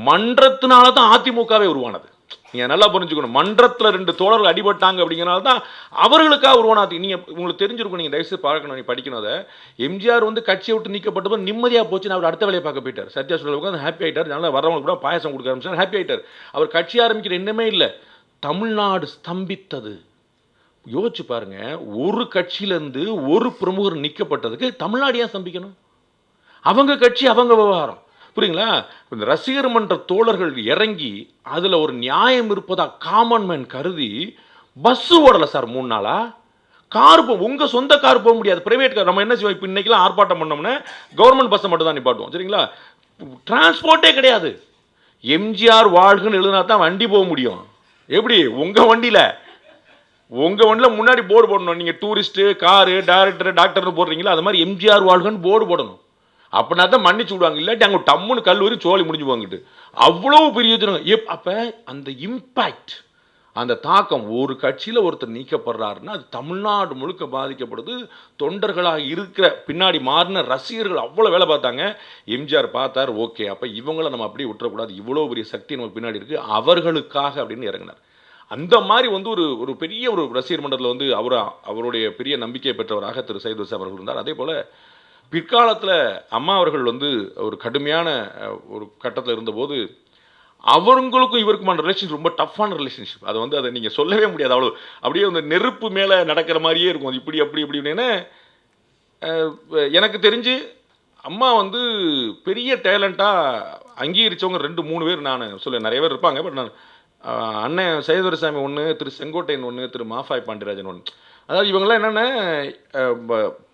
மன்றத்தினால தான் அதிமுகவே உருவானது. நீங்கள் நல்லா புரிஞ்சுக்கணும், மன்றத்தில் 2 தோழர்கள் அடிபட்டாங்க அப்படிங்கிறனால தான் அவர்களுக்காக உருவானது. நீங்கள் உங்களுக்கு தெரிஞ்சிருக்கும், நீங்கள் தயவுசெய்து பார்க்கணும், நீங்கள் படிக்கணும். அதை எம்ஜிஆர் வந்து கட்சியை விட்டு நீக்கப்பட்டப்போ நிம்மதியாக போச்சு, அவர் அடுத்த வேலையை பார்க்க போயிட்டார். சத்யா சொல்லுவாங்க ஹாப்பி ஆகிட்டார், நல்லா வரவங்களுக்கு கூட பாயசம் கொடுக்க ஆரம்பிச்சார், ஹாப்பி ஆகிட்டார். அவர் கட்சி ஆரம்பிக்கிற எண்ணமே இல்லை. தமிழ்நாடு ஸ்தம்பித்தது. யோசிச்சு பாருங்க, ஒரு கட்சியிலேருந்து ஒரு பிரமுகர் நீக்கப்பட்டதுக்கு தமிழ்நாடு ஏன் ஸ்தம்பிக்கணும்? அவங்க கட்சி அவங்க விவகாரம், புரியுங்களா? இந்த ரசிகர் மன்ற தோழர்கள் இறங்கி அதில் ஒரு நியாயம் இருப்பதா காமன் மேன் கருதி பஸ்ஸு ஓடலை சார் 3 நாளா. கார் உங்கள் சொந்த கார் போக முடியாது, பிரைவேட் கார். நம்ம என்ன செய்வோம், இப்போ இன்னைக்கெல்லாம் ஆர்ப்பாட்டம் பண்ணோம்னா கவர்மெண்ட் பஸ்ஸை மட்டும் தான் நிப்பாட்டுவோம், சரிங்களா? டிரான்ஸ்போர்ட்டே கிடையாது. எம்ஜிஆர் வாழ்கன்னு எழுதினா தான் வண்டி போக முடியும். எப்படி உங்கள் வண்டியில் முன்னாடி போர்டு போடணும். நீங்கள் டூரிஸ்ட்டு காரு டைரக்டர் டாக்டர்னு போடுறீங்களா, அது மாதிரி எம்ஜிஆர் வாழ்கன்னு போர்டு போடணும். அப்படின்னா தான் மன்னிச்சு விடுவாங்க, இல்லாட்டி அங்கே டம்முன்னு கல்லூரி சோழி முடிஞ்சு போங்கிட்டு அவ்வளோ பெரிய அப்போ அந்த இம்பேக்ட், அந்த தாக்கம், ஒரு கட்சியில் ஒருத்தர் நீக்கப்படுறாருன்னா அது தமிழ்நாடு முழுக்க பாதிக்கப்படுது. தொண்டர்களாக இருக்கிற பின்னாடி மாறின ரசிகர்கள் அவ்வளோ வேலை பார்த்தாங்க. எம்ஜிஆர் பார்த்தார், ஓகே அப்போ இவங்கள நம்ம அப்படியே விட்டுறக்கூடாது, இவ்வளோ பெரிய சக்தி நமக்கு பின்னாடி இருக்குது, அவர்களுக்காக அப்படின்னு இறங்கினார். அந்த மாதிரி வந்து ஒரு பெரிய ஒரு ரசிகர் மன்றத்தில் வந்து அவருடைய பெரிய நம்பிக்கை பெற்றவராக திரு சையது வர்ஷா அவர்கள் இருந்தார். அதே போல் பிற்காலத்தில் அம்மா அவர்கள் வந்து ஒரு கடுமையான ஒரு கட்டத்தில் இருந்தபோது அவங்களுக்கும் இவருக்குமான ரிலேஷன்ஷிப் ரொம்ப டஃப்பான ரிலேஷன்ஷிப். அதை நீங்கள் சொல்லவே முடியாது. அவ்வளோ அப்படியே அந்த நெருப்பு மேலே நடக்கிற மாதிரியே இருக்கும். அது இப்படி இப்படின்னு எனக்கு தெரிஞ்சு அம்மா வந்து பெரிய டேலண்ட்டாக அங்கீகரித்தவங்க 2-3 பேர் நான் சொல்ல, நிறைய பேர் இருப்பாங்க. பட் நான் அண்ணன் சையதுரசாமி ஒன்று, திரு செங்கோட்டையன் ஒன்று, திரு மாஃபாய் பாண்டியராஜன் ஒன்று. அதாவது இவங்கெல்லாம் என்னென்ன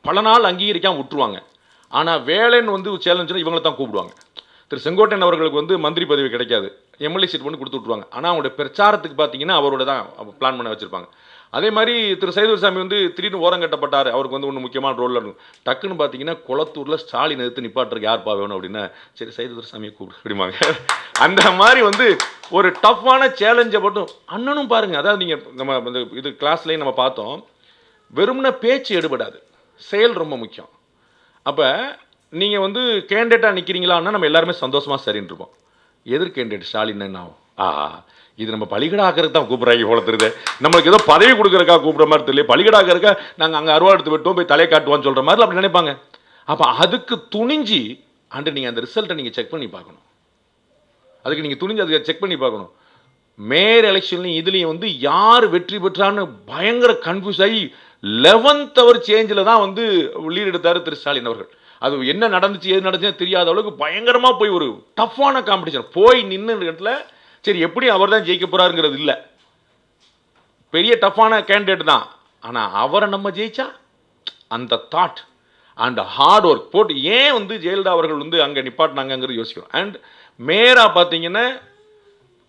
பல நாள் அங்கீகரிக்காமல் விட்டுருவாங்க, ஆனால் வேலைன்னு வந்து சேலஞ்சுனா இவங்களை தான் கூப்பிடுவாங்க. திரு செங்கோட்டையன் அவர்களுக்கு வந்து மந்திரி பதவி கிடைக்காது, எம்எல்ஏ சீட் பண்ணி கொடுத்து விட்ருவாங்க. ஆனால் அவங்களுடைய பிரச்சாரத்துக்கு பார்த்தீங்கன்னா அவரோட தான் பிளான் பண்ண வச்சுருப்பாங்க. அதே மாதிரி திரு சையதுரசாமி வந்து திடீர்னு ஓரம் கட்டப்பட்டார், அவருக்கு வந்து ஒன்று முக்கியமான ரோலில் இருக்கும். டக்குன்னு பார்த்தீங்கன்னா குளத்தூரில் ஸ்டாலின் எடுத்து நிப்பாட்டுறதுக்கு யார்ப்பா வேணும் அப்படின்னா, சரி சையதுரசாமியை கூப்பிடு அப்படிமாங்க. அந்த மாதிரி வந்து ஒரு டஃப்பான சேலஞ்சை மட்டும் அண்ணனும் பாருங்கள். அதாவது நீங்கள் நம்ம இது கிளாஸ்லேயும் நம்ம பார்த்தோம், வெறும்னா பேச்சு எடுபடாது, செயல் ரொம்ப முக்கியம். அப்போ நீங்கள் வந்து கேண்டிடேட்டாக நிற்கிறீங்களான்னா நம்ம எல்லாருமே சந்தோஷமாக சரின்னு இருப்போம். எதிர் கேண்டிடேட் ஸ்டாலின் என்ன ஆகும், இது நம்ம பலிகடா ஆக்கிறதுக்கு தான் கூப்பிட்றாங்க போல தெரியுது, நம்மளுக்கு ஏதோ பதவி கொடுக்குறக்கா கூப்பிட்ற மாதிரி தெரியல, பலிகடா ஆக்கிறக்கா நாங்கள் அங்கே அருவா எடுத்து விட்டோம் போய் தலையை காட்டுவான்னு சொல்கிற மாதிரி அப்படி நினைப்பாங்க. அப்போ அதுக்கு துணிஞ்சு நீங்கள் அந்த ரிசல்ட்டை நீங்கள் செக் பண்ணி பார்க்கணும். அதுக்கு நீங்கள் துணிஞ்சு அதுக்கு செக் பண்ணி பார்க்கணும். மேயர் எலெக்ஷன்லையும் இதுலேயும் வந்து யார் வெற்றி பெற்றான்னு பயங்கர கன்ஃபியூஸ் ஆகி 11th hour சேஞ்சில் தான் வந்து லீட் எடுத்தார் திரு ஸ்டாலின் அவர்கள். அது என்ன நடந்துச்சு எது நடந்துச்சுன்னு தெரியாத அளவுக்கு பயங்கரமாக போய் ஒரு டஃப்பான காம்படிஷன் போய் நின்று இடத்துல சரி எப்படி அவர் தான் ஜெயிக்க போகிறாருங்கிறது இல்லை, பெரிய டஃப்பான கேண்டிடேட் தான். ஆனால் அவரை நம்ம ஜெயிச்சா அந்த தாட் அண்ட் ஹார்ட் ஒர்க் போட்டு ஏன் வந்து ஜெயலலிதா அவர்கள் வந்து அங்கே நிப்பாட்டினாங்கிறது யோசிக்கிறோம். அண்ட் மேயராக பார்த்தீங்கன்னா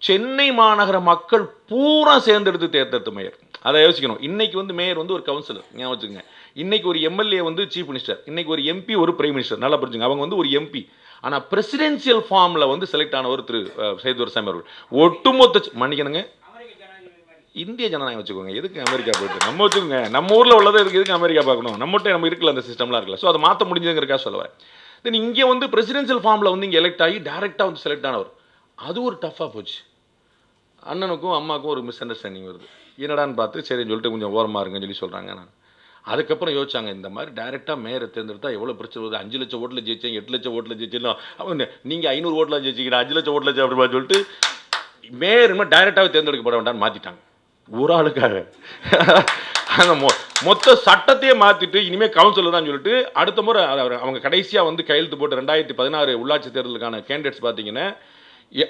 சென்னை மாநகர மக்கள் பூரா சேர்ந்தெடுத்து தேர்ந்தெடுத்த மேயர், அதை யோசிக்கணும். இன்னைக்கு வந்து மேயர் வந்து ஒரு கவுன்சிலர், ஞாபகம் வச்சுக்கோங்க. இன்னைக்கு ஒரு எம்எல்ஏ வந்து சீஃப் மினிஸ்டர், இன்னைக்கு ஒரு எம்பி ஒரு பிரைம் மினிஸ்டர், நல்லா புரிஞ்சுங்க. அவங்க வந்து ஒரு எம்பி, ஆனால் பிரசிடென்சியல் ஃபார்மில் வந்து செலக்ட் ஆனவர் திரு சையதுரசாமி அவர்கள். ஒட்டுமொத்த மன்னிக்கணுங்க, இந்திய ஜனநாயகம் வச்சுக்கோங்க, எதுக்கு அமெரிக்கா போயிட்டு நம்ம வச்சுக்கோங்க, நம்ம ஊரில் உள்ளதை எதுக்கு அமெரிக்கா பார்க்கணும், நம்மகிட்ட நம்ம இருக்கல அந்த சிஸ்டம்லாம் இருக்கல. ஸோ அதை மாற்ற முடிஞ்சதுங்கிறக்கா சொல்லுவேன். தென் இங்கே வந்து பிரசிடென்சியல் ஃபார்மில் வந்து இங்கே எலெக்ட் ஆகி டேரெக்டாக வந்து செலக்ட் ஆனவர், அது ஒரு டஃப்பாக போச்சு. அண்ணனுக்கும் அம்மாவுக்கும் ஒரு மிஸ் அண்டர்ஸ்டாண்டிங் வருது. என்னடான்னு பார்த்து சரின்னு சொல்லிட்டு கொஞ்சம் ஓரமாக இருங்கன்னு சொல்கிறாங்க. நான் அதுக்கப்புறம் யோசிச்சாங்க, இந்த மாதிரி டைரெக்டாக மேயரை தேர்ந்தெடுத்தா எவ்வளோ பிரச்சனை வருது, 5 லட்சம் ஓட்டில் ஜெயிச்சேன், 8 லட்சம் ஓட்டில் ஜெயிச்சேன், அவங்க நீங்கள் 500 ஓட்டில் ஜெயிச்சிக்கிறேன், 5 லட்சம் ஓட்டில் அப்படின்னு சொல்லிட்டு மேயர் டைரெக்டாகவே தேர்ந்தெடுக்கப்பட வேண்டாம்னு மாற்றிட்டாங்க ஒரு ஆளுக்காக. அந்த மொத்த சட்டத்தையே மாற்றிட்டு இனிமேல் கவுன்சிலர் தான் சொல்லிட்டு அடுத்த முறை அவங்க கடைசியாக வந்து கையெழுத்து போட்டு 2016 உள்ளாட்சி தேர்தலுக்கான கேண்டிடேட்ஸ் பார்த்தீங்கன்னா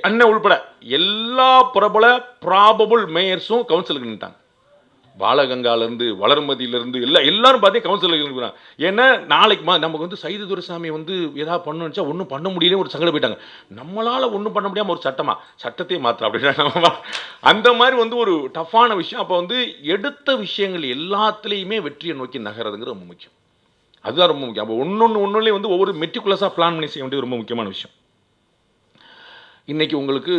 அண்ணன் உள்பட எல்லா பிரபல ப்ராபபிள் மேயர்ஸும் கவுன்சிலுக்கு நின்ட்டாங்க. பாலகங்காலேருந்து வளர்மதியிலேருந்து எல்லாரும் பார்த்தீங்க கவுன்சிலருக்கு இருக்கிறாங்க. ஏன்னா நாளைக்கு நமக்கு வந்து சைது துரைசாமி வந்து எதாவது பண்ணணுச்சா ஒன்றும் பண்ண முடியல ஒரு சங்கடம் போயிட்டாங்க. நம்மளால் ஒன்றும் பண்ண முடியாமல் ஒரு சட்டத்தையே மாற்ற அப்படின்னா அந்த மாதிரி வந்து ஒரு டஃப்பான விஷயம். அப்போ வந்து எடுத்த விஷயங்கள் எல்லாத்துலேயுமே வெற்றியை நோக்கி நகரதுங்கிறது ரொம்ப முக்கியம். அதுதான் ரொம்ப முக்கியம். அப்போ ஒன்றுலேயும் வந்து ஒவ்வொரு மெட்டிகுலஸாக பிளான் பண்ணி செய்ய வேண்டியது ரொம்ப முக்கியமான விஷயம். இன்றைக்கி உங்களுக்கு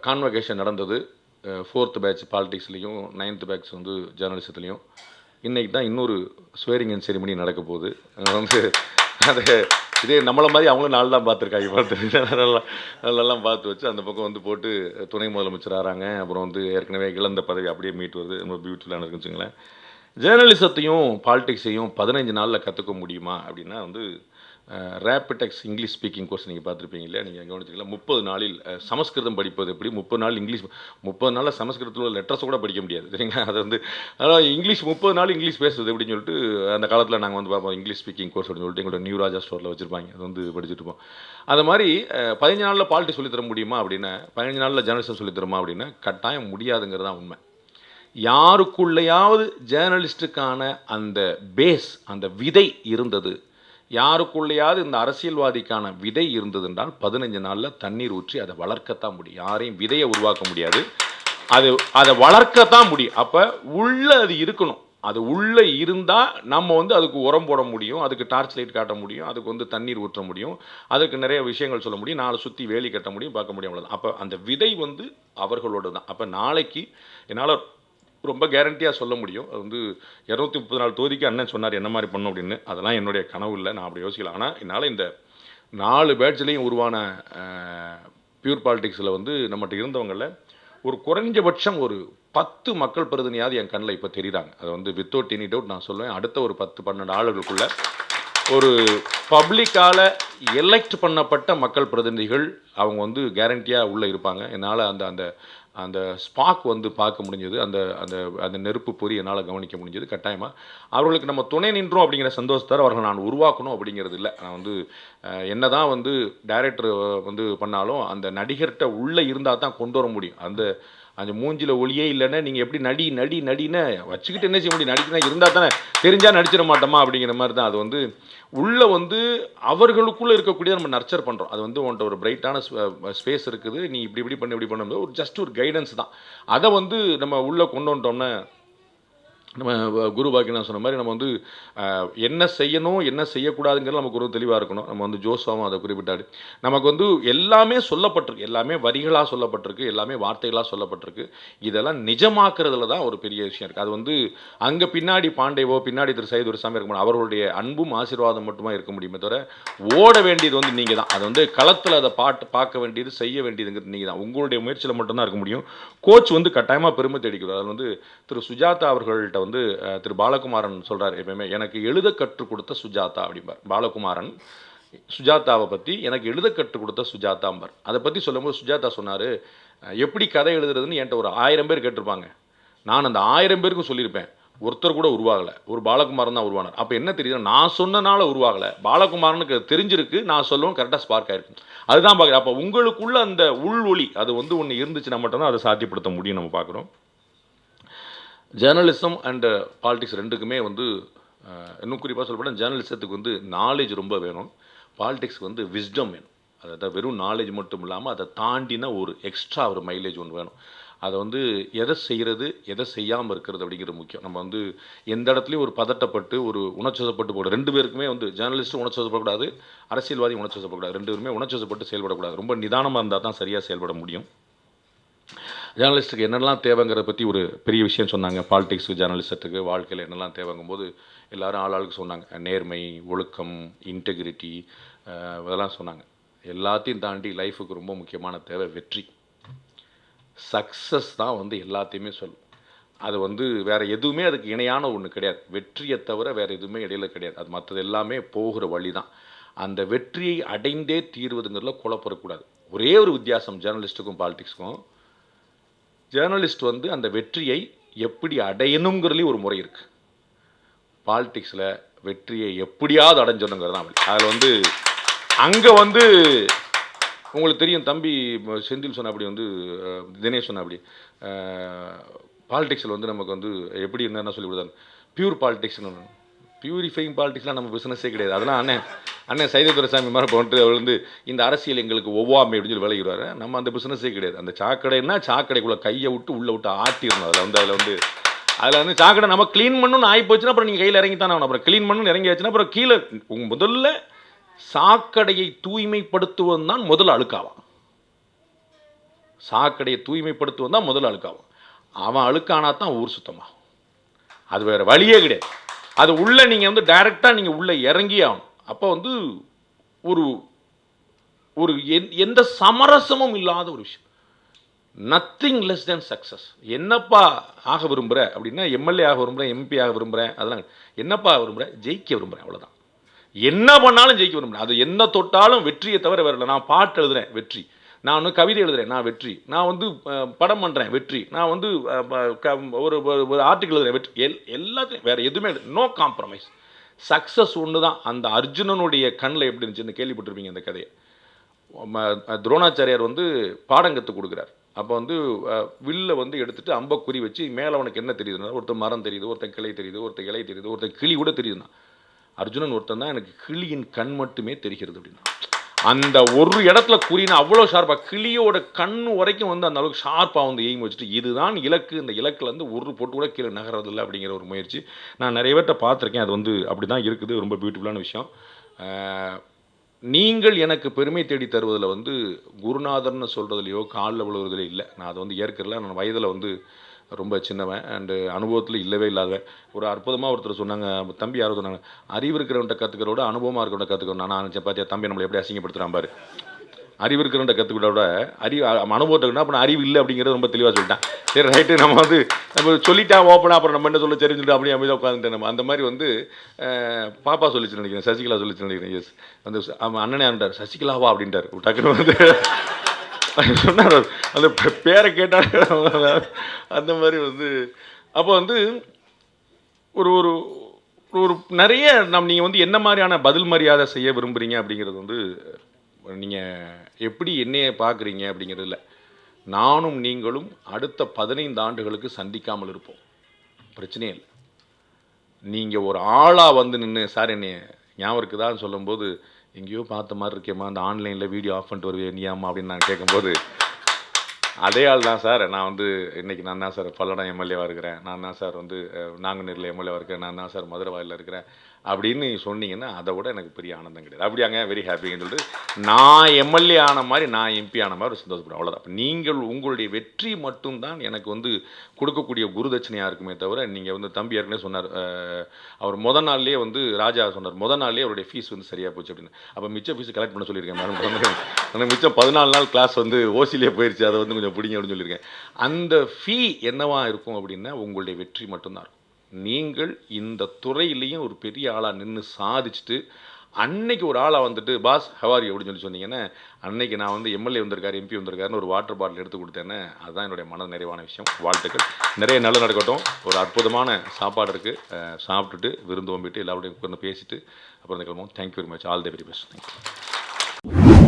கான்வகேஷன் நடந்தது 4th பேட்ச் பாலிடிக்ஸ்லேயும் 9th பேட்ச் வந்து ஜேர்னலிசத்துலேயும். இன்றைக்கி தான் இன்னொரு ஸ்வேரிங் அண்ட் செரிமனி நடக்க போகுது. வந்து அது இதே நம்மளை மாதிரி அவங்களும் நாள் தான் பார்த்துருக்காங்க. அதெல்லாம் பார்த்து வச்சு அந்த பக்கம் வந்து போட்டு துணை முதலமைச்சர் ஆகிறாங்க. அப்புறம் வந்து ஏற்கனவே இழந்த பதவி அப்படியே மீட் வருது. ரொம்ப பியூட்டிஃபுல்லான இருக்குன்னு வச்சுங்களேன். ஜேர்னலிசத்தையும் பாலிடிக்ஸையும் 15 நாளில் கற்றுக்க முடியுமா அப்படின்னா வந்து ரேபிடெக்ஸ் இங்கிலீஷ் ஸ்பீக்கிங் கோர்ஸ் நீங்கள் பார்த்துருப்பீங்க இல்லையா? நீங்கள் கவனிச்சிக்கலாம். 30 நாளில் சமஸ்கிருதம் படிப்பது எப்படி, 30 நாள் இங்கிலீஷ், 30 நாளில் சமஸ்கிருதத்தில் உள்ள லெட்டர்ஸை கூட படிக்க முடியாது சரிங்களா? அது வந்து அதாவது இங்கிலீஷ் 30 நாள் இங்கிலீஷ் பேசுறது எப்படின்னு சொல்லிட்டு அந்த காலத்தில் நாங்கள் வந்து பார்ப்போம். இங்கிலீஷ் ஸ்பீக்கிங் கோர்ஸ் அப்படின்னு சொல்லிட்டு எங்களோட நியூ ராஜா ஸ்டோரில் வச்சுருப்பாங்க. அது வந்து படிச்சுட்டு இருப்போம். அது மாதிரி 15 நாளில் பாலிட்டிக்ஸ் சொல்லித்தர முடியுமா அப்படின்னா, 15 நாளில் ஜேர்னலிசம் சொல்லித்தருமா அப்படின்னா கட்டாயம் முடியாதுங்கிறது தான் உண்மை. யாருக்குள்ளையாவது ஜேர்னலிஸ்ட்டுக்கான அந்த பேஸ், அந்த விதை இருந்தது, யாருக்குள்ளேயாவது இந்த அரசியல்வாதிக்கான விதை இருந்ததுன்றால் 15 நாளில் தண்ணீர் ஊற்றி அதை வளர்க்கத்தான் முடியும். யாரையும் விதையை உருவாக்க முடியாது, அதை வளர்க்கத்தான் முடியும். அப்போ உள்ளே அது இருக்கணும். அது உள்ளே இருந்தால் நம்ம வந்து அதுக்கு உரம் போட முடியும், அதுக்கு டார்ச் லைட் காட்ட முடியும், அதுக்கு வந்து தண்ணீர் ஊற்ற முடியும், அதுக்கு நிறைய விஷயங்கள் சொல்ல முடியும், நாளை சுற்றி வேலி கட்ட முடியும், பார்க்க முடியும். அவ்வளோதான். அப்போ அந்த விதை வந்து அவர்களோடு தான். அப்போ நாளைக்கு என்னால் ரொம்ப கேரண்டியாக சொல்ல முடியும். அது வந்து 234 தொகுதிக்கு அண்ணன் சொன்னார் என்ன மாதிரி பண்ணும் அப்படின்னு. அதெல்லாம் என்னுடைய கனவு இல்லை, நான் அப்படி யோசிக்கலாம். ஆனால் என்னால் இந்த 4 பேட்ச்லேயும் உருவான பியூர் பாலிடிக்ஸில் வந்து நம்மகிட்ட இருந்தவங்களில் ஒரு குறைஞ்சபட்சம் ஒரு 10 மக்கள் பிரதிநிதியாவது என் கண்ணில் இப்போ தெரியுறாங்க. அதை வந்து வித்தவுட் எனி டவுட் நான் சொல்லுவேன். அடுத்த ஒரு 10-12 ஆளுகளுக்குள்ள ஒரு பப்ளிக்கால் எலெக்ட் பண்ணப்பட்ட மக்கள் பிரதிநிதிகள் அவங்க வந்து கேரண்டியாக உள்ளே இருப்பாங்க. என்னால் அந்த அந்த அந்த ஸ்பாக் வந்து பார்க்க முடிஞ்சது, அந்த அந்த அந்த நெருப்பு பொறி என்னால் கவனிக்க முடிஞ்சது. கட்டாயமாக அவர்களுக்கு நம்ம துணை நின்றோம் அப்படிங்கிற சந்தோஷத்தால் அவர்கள் நான் உருவாக்கணும் அப்படிங்கிறது இல்லை. நான் வந்து என்ன தான் வந்து டைரக்டர் வந்து பண்ணாலும் அந்த நடிகர்கிட்ட உள்ளே இருந்தால் தான் கொண்டு வர முடியும். அந்த அந்த மூஞ்சில் ஒளியே இல்லைன்னா நீங்கள் எப்படி நடின்னு வச்சுக்கிட்டு என்ன செய்ய முடியும்? நடிக்கணும் இருந்தால் தானே, தெரிஞ்சால் நடிச்சிட மாட்டோமா அப்படிங்கிற மாதிரி தான். அது வந்து உள்ளே வந்து அவர்களுக்குள்ளே இருக்கக்கூடிய நம்ம நர்ச்சர் பண்ணுறோம். அது வந்து உன்ட்ட ஒரு பிரைட்டான ஸ்பேஸ் இருக்குது, நீ இப்படி பண்ணும்போது ஒரு ஜஸ்ட் ஒரு கைடன்ஸ் தான். அதை வந்து நம்ம உள்ளே கொண்டு வந்துட்டோம்னா நம்ம குரு பாக்கினா சொன்ன மாதிரி நம்ம வந்து என்ன செய்யணும் என்ன செய்யக்கூடாதுங்கிறது நமக்கு ஒரு தெளிவாக இருக்கணும். நம்ம வந்து ஜோஸ்வாவும் அதை குறிப்பிட்டாரு. நமக்கு வந்து எல்லாமே சொல்லப்பட்டிருக்கு, எல்லாமே வரிகளாக சொல்லப்பட்டிருக்கு, எல்லாமே வார்த்தைகளாக சொல்லப்பட்டிருக்கு. இதெல்லாம் நிஜமாக்குறதுல தான் ஒரு பெரிய விஷயம் இருக்குது. அது வந்து அங்கே பின்னாடி பாண்டேவோ பின்னாடி திரு சைது துரைசாமி இருக்க முடியும், அவர்களுடைய அன்பும் ஆசீர்வாதம் மட்டுமா இருக்க முடியுமே தவிர ஓட வேண்டியது வந்து நீங்கள் தான். அது வந்து களத்தில் அதை பார்க்க வேண்டியது செய்ய வேண்டியதுங்கிறது நீங்கள் தான். உங்களுடைய முயற்சியில் மட்டும்தான் இருக்க முடியும். கோச் வந்து கட்டாயமாக பெருமை தேடிக்கிறார். அது வந்து திரு சுஜாதா அவர்கள்ட்ட வந்து திரு பாலகுமாரன் சொல்றார், எப்பயுமே எனக்கு எழுத கற்றுக் கொடுத்த சுஜாதா அப்படிம்பார். பாலகுமாரன் சுஜாதாவை பற்றி எனக்கு எழுத கற்றுக் கொடுத்த சுஜாதாம்பார். அதை பற்றி சொல்லும்போது சுஜாதா சொன்னார், எப்படி கதை எழுதுறதுன்னு என்கிட்ட ஒரு 1000 பேர் கேட்டிருப்பாங்க, நான் அந்த 1000 பேருக்கும் சொல்லியிருப்பேன், ஒருத்தர் கூட உருவாகலை, ஒரு பாலகுமாரன் தான் உருவானார். அப்போ என்ன தெரியுது, நான் சொன்னனால உருவாகலை, பாலகுமாரனுக்கு தெரிஞ்சிருக்கு, நான் சொல்லுவோம் கரெக்டாக ஸ்பார்க் ஆகிருக்கு. அதுதான் பார்க்குறேன். அப்போ உங்களுக்குள்ள அந்த உள் ஒளி அது வந்து ஒன்று இருந்துச்சுன்னா மட்டும்தான் அதை சாத்தியப்படுத்த முடியும். நம்ம பார்க்குறோம் ஜேர்னலிசம் அண்ட் பாலிடிக்ஸ் ரெண்டுக்குமே வந்து இன்னும் குறிப்பாக சொல்லப்போனால் ஜேர்னலிசத்துக்கு வந்து நாலேஜ் ரொம்ப வேணும், பாலிடிக்ஸ்க்கு வந்து விஸ்டம் வேணும். அதாவது வெறும் நாலேஜ் மட்டும் இல்லாமல் அதை தாண்டின ஒரு எக்ஸ்ட்ரா ஒரு மைலேஜ் ஒன்று வேணும். அதை வந்து எதை செய்கிறது எதை செய்யாமல் இருக்கிறது அப்படிங்கிறது முக்கியம். நம்ம வந்து எந்த இடத்துலையும் ஒரு பதட்டப்பட்டு ஒரு உணர்ச்சிவசப்பட்டு போட, 2 பேருக்குமே வந்து ஜேர்னலிஸ்ட்டும் உணர்ச்சிவசப்படக்கூடாது, அரசியல்வாதி உணர்ச்சிவசப்படக்கூடாது, 2 பேருமே உணர்ச்சிவசப்பட்டு செயல்படக்கூடாது. ரொம்ப நிதானமாக இருந்தால் தான் சரியாக செயல்பட முடியும். ஜேர்னலிஸ்ட்டுக்கு என்னெல்லாம் தேவைங்கிறத பற்றி ஒரு பெரிய விஷயம் சொன்னாங்க. பாலிடிக்ஸுக்கு ஜேர்னலிசத்துக்கு வாழ்க்கையில் என்னெல்லாம் தேவைங்கும் போது எல்லோரும் ஆளாளுக்கு சொன்னாங்க. நேர்மை, ஒழுக்கம், இன்டெகிரிட்டி, இதெல்லாம் சொன்னாங்க. எல்லாத்தையும் தாண்டி லைஃபுக்கு ரொம்ப முக்கியமான தேவை வெற்றி. சக்ஸஸ் தான் வந்து எல்லாத்தையுமே சொல்லும். அது வந்து வேறு எதுவுமே அதுக்கு இணையான ஒன்று கிடையாது. வெற்றியை தவிர வேறு எதுவுமே இடையில கிடையாது. அது மற்றது எல்லாமே போகிற வழி தான். அந்த வெற்றியை அடைந்தே தீர்வதுங்கிறதுல குழப்பக்கூடாது. ஒரே ஒரு வித்தியாசம் ஜேர்னலிஸ்ட்டுக்கும் பாலிடிக்ஸுக்கும், ஜேர்னலிஸ்ட் வந்து அந்த வெற்றியை எப்படி அடையணுங்கிறதுலேயும் ஒரு முறை இருக்குது. பாலிடிக்ஸில் வெற்றியை எப்படியாவது அடைஞ்சிடணுங்கிறது தான் வழி. அதில் வந்து அங்கே வந்து உங்களுக்கு தெரியும், தம்பி செந்தில் சொன்ன அப்படி வந்து தினேஷ் சொன்ன அப்படி பாலிடிக்ஸில் வந்து நமக்கு வந்து எப்படி என்னென்ன சொல்லி கொடுத்தாங்க, பியூர் பாலிடிக்ஸ்னு ஒன்று. பியூரிஃபைங் பாலிடிக்ஸ்லாம் நம்ம பிஸ்னஸே கிடையாது. அதெல்லாம் அண்ணன் சைததுரைசாமி மாதிரி போன்ட்டு அவர் வந்து இந்த அரசியல் எங்களுக்கு ஒவ்வாமை அப்படின்னு சொல்லி விளையிடுவார். நம்ம அந்த பிஸ்னஸே கிடையாது. அந்த சாக்கடைன்னா சாக்கடைக்குள்ளே கையை விட்டு உள்ளே விட்டு ஆட்டிடணும். அதில் வந்து சாக்கடை நம்ம க்ளீன் பண்ணணும்னு ஆகி போச்சுன்னா அப்புறம் நீங்கள் கையில் இறங்கி தானே ஆகணும். அப்புறம் க்ளீன் பண்ணணும்னு இறங்கி ஆச்சுன்னா அப்புறம் கீழே முதல்ல சாக்கடையை தூய்மைப்படுத்துவன் தான் முதல்ல அழுக்காவான். சாக்கடையை தூய்மைப்படுத்துவன் தான் முதல்ல அழுக்காவான். அவன் அழுக்கானா தான் ஊர் சுத்தமாகும். அது வேறு வழியே கிடையாது. அது உள்ளே நீங்கள் வந்து டைரெக்டாக நீங்கள் உள்ளே இறங்கி ஆகணும். அப்போ வந்து ஒரு ஒரு எந்த சமரசமும் இல்லாத ஒரு விஷயம். Nothing less than success. என்னப்பா ஆக விரும்புகிற அப்படின்னா, எம்எல்ஏ ஆக விரும்புகிறேன், எம்பி ஆக விரும்புகிறேன், அதெல்லாம் என்னப்பா விரும்புகிறேன், ஜெயிக்க விரும்புகிறேன், அவ்வளோதான். என்ன பண்ணாலும் ஜெயிக்க விரும்புகிறேன். அது என்ன தொட்டாலும் வெற்றியை தவிர வேறு இல்லை. நான் பாட்டு எழுதுகிறேன், வெற்றி. நான் வந்து கவிதை எழுதுகிறேன், நான் வெற்றி. நான் வந்து படம் பண்ணுறேன், வெற்றி. நான் வந்து ஒரு ஆர்டிக்கல் எழுதுகிறேன், வெற்றி. எல்லாத்தையும் வேறு எதுவுமே நோ காம்ப்ரமைஸ். சக்ஸஸ் ஒன்று தான். அந்த அர்ஜுனனுடைய கண்ணில் எப்படி இருந்துச்சுன்னு கேள்விப்பட்டிருப்பீங்க அந்த கதையை. துரோணாச்சாரியார் வந்து பாடம் கற்றுக் கொடுக்குறார். அப்போ வந்து வில்லை வந்து எடுத்துகிட்டு அம்பை குறி வச்சு மேலே அவனுக்கு என்ன தெரியுதுன்னா, ஒருத்தர் மரம் தெரியுது, ஒருத்தர் கிளை தெரியுது, ஒருத்தர் இலை தெரியுது, ஒருத்தர் கிளி கூட தெரியுதுன்னா, அர்ஜுனன் ஒருத்தன் தான் எனக்கு கிளியின் கண் மட்டுமே தெரிகிறது அப்படின்னா. அந்த ஒரு இடத்துல குறினா அவ்வளோ ஷார்ப்பாக, கிளியோட கண் வரைக்கும் வந்து அந்த அளவுக்கு ஷார்ப்பாக வந்து எய்ம் வச்சுட்டு இதுதான் இலக்கு, இந்த இலக்கில் வந்து ஒரு பொட்டு கூட கீழே நகரதில்லை அப்படிங்கிற ஒரு முயற்சி நான் நிறைய பேர்கிட்ட பார்த்துருக்கேன். அது வந்து அப்படி தான் இருக்குது. ரொம்ப பியூட்டிஃபுல்லான விஷயம். நீங்கள் எனக்கு பெருமை தேடி தருவதில் வந்து குருநாதர்னு சொல்கிறதுலையோ காலில் விழுவதிலையோ இல்லை. நான் அதை வந்து ஏற்கனவே நான் வயதில் வந்து ரொம்ப சின்னவன் அண்டு அனுபவத்தில் இல்லவே இல்லாதவன். ஒரு அற்புதமாக ஒருத்தர் சொன்னாங்க, தம்பி யாரோ சொன்னாங்க, அறிவு இருக்கிறவன்ட்ட கற்றுக்கிறோட அனுபவமாக இருக்கிறவன்ட்ட கற்றுக்கணும். நான் நினச்சேன், பார்த்தியா தம்பி நம்மளை எப்படி அசிங்கப்படுத்துகிறான் பாரு. அறிவு இருக்கிறவன்ட்ட கற்றுக்கிட்ட விட அனுபவத்துக்குன்னா அப்புறம் அறிவு இல்லை அப்படிங்கிறது ரொம்ப தெளிவாக சொல்லிட்டேன். சரி ரைட்டு, நம்ம சொல்லிட்டா ஓப்பனாக அப்புறம் நம்ம என்ன சொல்ல தெரிஞ்சுட்டு அப்படியே அமைதியாக உட்காந்துட்டேன். நம்ம அந்த மாதிரி வந்து பாப்பா சொல்லிச்சு நினைக்கிறேன், சசிகலா சொல்லிச்சு நினைக்கிறேன். எஸ் வந்து அவன் அண்ணனே ஆண்டார், சசிகலாவா அப்படின்ட்டார் டக்குன்னு வந்து சொன்னார். அந்த பேரை கேட்டார். அந்த மாதிரி வந்து அப்போ வந்து ஒரு ஒரு ஒரு நிறைய நீங்கள் வந்து என்ன மாதிரியான பதில் மரியாதை செய்ய விரும்புகிறீங்க அப்படிங்கிறது வந்து நீங்கள் எப்படி என்னைய பார்க்குறீங்க அப்படிங்கிறது இல்லை. நானும் நீங்களும் அடுத்த 15 ஆண்டுகளுக்கு சந்திக்காமல் இருப்போம், பிரச்சனையே இல்லை. நீங்கள் ஒரு ஆளாக வந்து நின்று சார் என்னை ஞாபகம் இருக்குதான்னு சொல்லும்போது, எங்கேயோ பார்த்த மாதிரி இருக்கேம்மா, அந்த ஆன்லைனில் வீடியோ ஆஃப் பண்ணிட்டு வருவேன் நீயாம்மா அப்படின்னு நான் கேட்கும்போது, அதே ஆள் தான் சார் நான் வந்து இன்றைக்கி நான் தான் சார் பல்லடம் எம்எல்ஏவாக இருக்கிறேன், நான் தான் சார் வந்து நாங்குநேரில் எம்எல்ஏவாக இருக்கிறேன், நான் தான் சார் மதுரவாயில் இருக்கிறேன் அப்படின்னு சொன்னீங்கன்னா அதை விட எனக்கு பெரிய ஆனந்தம் கிடையாது. அப்படியாங்க வெரி ஹாப்பின்னு சொல்லிட்டு நான் எம்எல்ஏ ஆன மாதிரி நான் எம்பி ஆன மாதிரி சந்தோஷப்படுறேன், அவ்வளோதான். அப்போ நீங்கள் உங்களுடைய வெற்றி மட்டும்தான் எனக்கு வந்து கொடுக்கக்கூடிய குருதட்சணையாக இருக்குமே தவிர, நீங்கள் வந்து தம்பி ஏற்கனவே சொன்னார், அவர் முதல் நாள்லேயே வந்து ராஜா சொன்னார், முதல் நாள்லேயே அவருடைய ஃபீஸ் வந்து சரியாக போச்சு அப்படின்னு. அப்போ மிச்ச ஃபீஸ் கலெக்ட் பண்ண சொல்லியிருக்கேன் மேடம். எனக்கு மிச்சம் 14 நாள் கிளாஸ் வந்து ஓசிலே போயிடுச்சு, அதை வந்து கொஞ்சம் பிடிங்க அப்படின்னு சொல்லியிருக்கேன். அந்த ஃபீ என்னவா இருக்கும் அப்படின்னா உங்களுடைய வெற்றி மட்டும்தான் இருக்கும். நீங்கள் இந்த துறையிலையும் ஒரு பெரிய ஆளாக நின்று சாதிச்சுட்டு அன்னைக்கு ஒரு ஆளாக வந்துட்டு பாஸ் ஹவாரி அப்படின்னு சொன்னீங்கன்னா, அன்னைக்கு நான் வந்து எம்எல்ஏ வந்திருக்காரு, எம்பி வந்திருக்காருன்னு ஒரு வாட்டர் பாட்டில் எடுத்து கொடுத்தேன்னு, அதுதான் என்னுடைய மன நிறைவான விஷயம். வாழ்த்துக்கள், நிறைய நல்ல நடக்கட்டும். ஒரு அற்புதமான சாப்பாடு இருக்குது, சாப்பிட்டுட்டு விருந்து ஓம்பிட்டு எல்லாரோடையும் உட்கார்ந்து பேசிட்டு அப்புறம் கிளம்புவோம். Thank you very much, all the very best. Thank you.